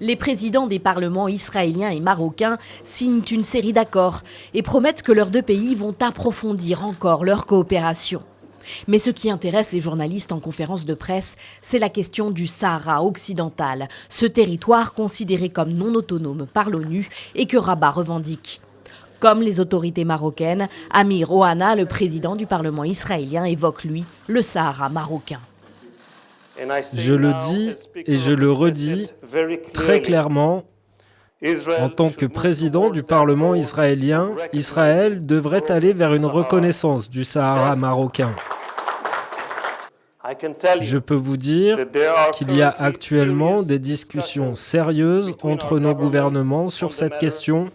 Les présidents des parlements israéliens et marocains signent une série d'accords et promettent que leurs deux pays vont approfondir encore leur coopération. Mais ce qui intéresse les journalistes en conférence de presse, c'est la question du Sahara occidental, ce territoire considéré comme non autonome par l'ONU et que Rabat revendique. Comme les autorités marocaines, Amir Ohana, le président du Parlement israélien, évoque, lui, le Sahara marocain. Je le dis et je le redis très clairement, en tant que président du Parlement israélien, Israël devrait aller vers une reconnaissance du Sahara marocain. Je peux vous dire qu'il y a actuellement des discussions sérieuses entre nos gouvernements sur cette question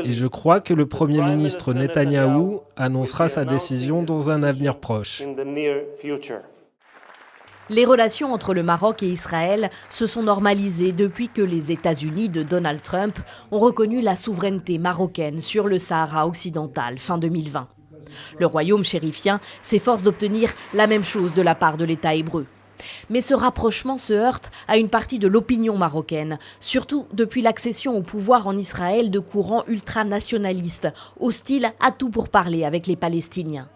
et je crois que le Premier ministre Netanyahou annoncera sa décision dans un avenir proche. Les relations entre le Maroc et Israël se sont normalisées depuis que les États-Unis de Donald Trump ont reconnu la souveraineté marocaine sur le Sahara occidental fin 2020. Le royaume chérifien s'efforce d'obtenir la même chose de la part de l'État hébreu. Mais ce rapprochement se heurte à une partie de l'opinion marocaine, surtout depuis l'accession au pouvoir en Israël de courants ultranationalistes, hostiles à tout pourparler avec les Palestiniens.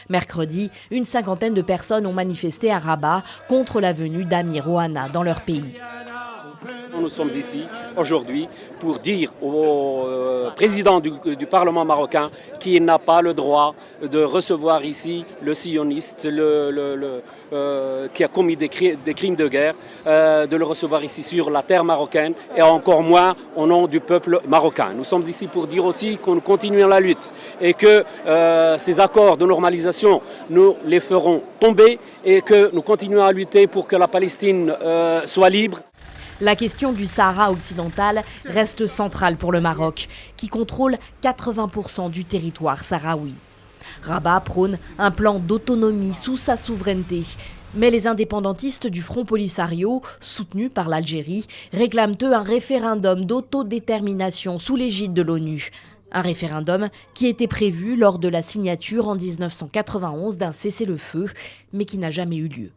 Mercredi, une cinquantaine de personnes ont manifesté à Rabat contre la venue d'Amir Ohana dans leur pays. Nous sommes ici aujourd'hui pour dire au président du Parlement marocain qu'il n'a pas le droit de recevoir ici le sioniste qui a commis des crimes de guerre, de le recevoir ici sur la terre marocaine et encore moins au nom du peuple marocain. Nous sommes ici pour dire aussi qu'on continue la lutte et que ces accords de normalisation, nous les ferons tomber et que nous continuons à lutter pour que la Palestine soit libre. La question du Sahara occidental reste centrale pour le Maroc, qui contrôle 80% du territoire sahraoui. Rabat prône un plan d'autonomie sous sa souveraineté. Mais les indépendantistes du Front Polisario, soutenus par l'Algérie, réclament eux un référendum d'autodétermination sous l'égide de l'ONU. Un référendum qui était prévu lors de la signature en 1991 d'un cessez-le-feu, mais qui n'a jamais eu lieu.